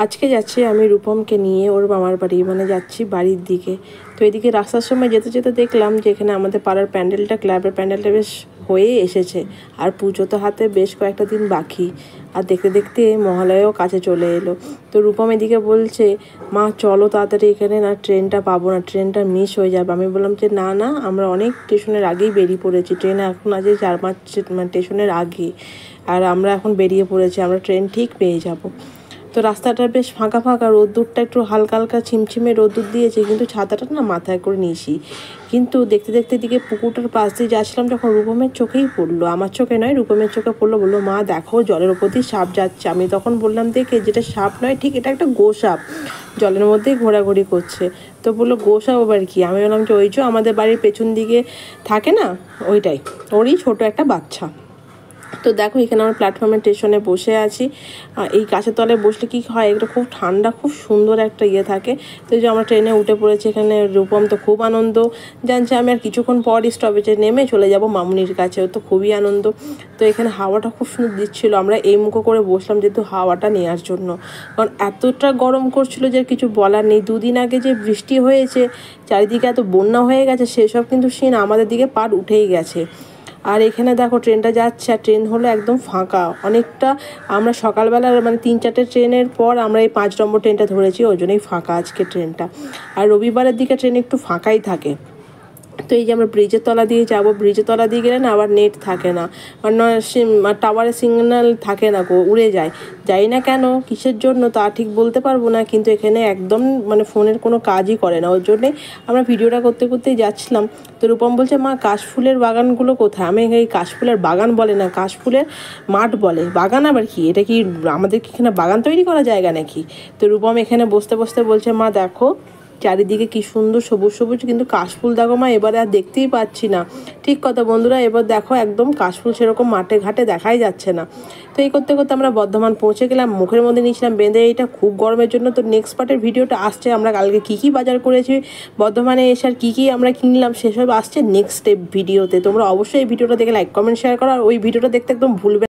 আজকে যাচ্ছি আমি রূপমকে নিয়ে ওর মামার বাড়ি, মানে যাচ্ছি বাড়ির দিকে। তো এদিকে রাস্তার সময় যেতে যেতে দেখলাম যে এখানে আমাদের পাড়ার প্যান্ডেলটা, ক্লাবের প্যান্ডেলটা বেশ হয়ে এসেছে। আর পুজো তো হাতে বেশ কয়েকটা দিন বাকি। আর দেখতে দেখতে মহালয়াও কাছে চলে এলো। তো রূপম এদিকে বলছে, মা চলো তাড়াতাড়ি, এখানে না ট্রেনটা পাবো না, ট্রেনটা মিস হয়ে যাবে। আমি বললাম যে না না, আমরা অনেক স্টেশনের আগেই বেরিয়ে পড়েছি, ট্রেন এখন আছে 4-5 স্টেশনের আগে, আর আমরা এখন বেরিয়ে পড়েছি, আমরা ট্রেন ঠিক পেয়ে যাবো। তো রাস্তাটা বেশ ফাঁকা ফাঁকা, রোদ্দুরটা একটু হালকা হালকা ছিমছিমে রোদ্দুর দিয়েছে, কিন্তু ছাতাটা না মাথায় করে নিয়েছি। কিন্তু দেখতে দেখতে দিকে পুকুরটার পাশ দিয়ে যাচ্ছিলাম, যখন রূপমের চোখেই পড়লো, আমার চোখে নয় রূপমের চোখে পড়লো। বললো, মা দেখো জলের ওপর দিয়ে সাপ যাচ্ছে। আমি তখন বললাম, দেখে যেটা সাপ নয় ঠিক, এটা একটা গোসাপ, জলের মধ্যেই ঘোরাঘুরি করছে। তো বললো গোসাপ আবার কি? আমি বললাম যে ওই যে আমাদের বাড়ির পেছন দিকে থাকে না, ওইটাই, ওরই ছোট একটা বাচ্চা। তো দেখো এখানে আমরা প্ল্যাটফর্মের স্টেশনে বসে আছি। এই গাছের তলায় বসলে কি হয়, এটা খুব ঠান্ডা, খুব সুন্দর একটা থাকে। তো এই যে আমরা ট্রেনে উঠে পড়েছি, এখানে রূপম তো খুব আনন্দ, জানছে আমি আর কিছুক্ষণ পর স্টপেজে নেমে চলে যাব মামুনির কাছে, ও তো খুবই আনন্দ। তো এখানে হাওয়াটা খুব সুন্দর দিচ্ছিলো, আমরা এই মুখো করে বসলাম যেহেতু হাওয়াটা নেওয়ার জন্য, কারণ এতটা গরম করছিল যে কিছু বলার নেই। দুদিন আগে যে বৃষ্টি হয়েছে, চারিদিকে এত বন্যা হয়ে গেছে, সেসব কিন্তু সিন আমাদের দিকে পার উঠেই গেছে। আর এখানে দেখো ট্রেনটা যাচ্ছে, আর ট্রেন হলো একদম ফাঁকা অনেকটা। আমরা সকালবেলা মানে 3-4টে ট্রেনের পর আমরা এই 5 নম্বর ট্রেনটা ধরেছি, ওই জন্যই ফাঁকা আজকে ট্রেনটা। আর রবিবারের দিকে ট্রেন একটু ফাঁকাই থাকে। তো এই যে আমরা ব্রিজের তলা দিয়ে যাবো, ব্রিজের তলা দিয়ে গেলে না আবার নেট থাকে না, টাওয়ারে সিগন্যাল থাকে না, উড়ে যায়। যাই না কেন কিসের জন্য তা ঠিক বলতে পারবো না, কিন্তু এখানে একদম মানে ফোনের কোনো কাজই করে না, ওর জন্যে আমরা ভিডিওটা করতে করতেই যাচ্ছিলাম। তো রূপম বলছে, মা কাশফুলের বাগানগুলো কোথায়? আমি এই কাশফুলের বাগান বলে না, কাশফুলের মাঠ বলে, বাগান আবার কি? এটা কি আমাদের কি এখানে বাগান তৈরি করা জায়গা নাকি? তো রূপম এখানে বসতে বসতে বলছে, মা দেখো চারিদিকে কি সুন্দর সবুজ সবুজ, কিন্তু কাশফুল দেখো মা এবারে আর দেখতেই পাচ্ছি না। ঠিক কথা বন্ধুরা, এবার দেখো একদম কাশফুল সেরকম মাঠে ঘাটে দেখাই যাচ্ছে না। তো এই করতে করতে আমরা বর্ধমান পৌঁছে গেলাম, মুখের মধ্যে নিয়েছিলাম বেঁধে, এইটা খুব গরমের জন্য। তো নেক্সট পার্টের ভিডিওটা আসছে, আমরা কালকে কী কী বাজার করেছি বর্ধমানে এসে, আর কী কী আমরা কিনলাম সেসব আসছে নেক্সট ভিডিওতে। তোমরা অবশ্যই এই ভিডিওটা দেখে লাইক কমেন্ট শেয়ার করো, আর ওই ভিডিওটা দেখতে একদম ভুলবে।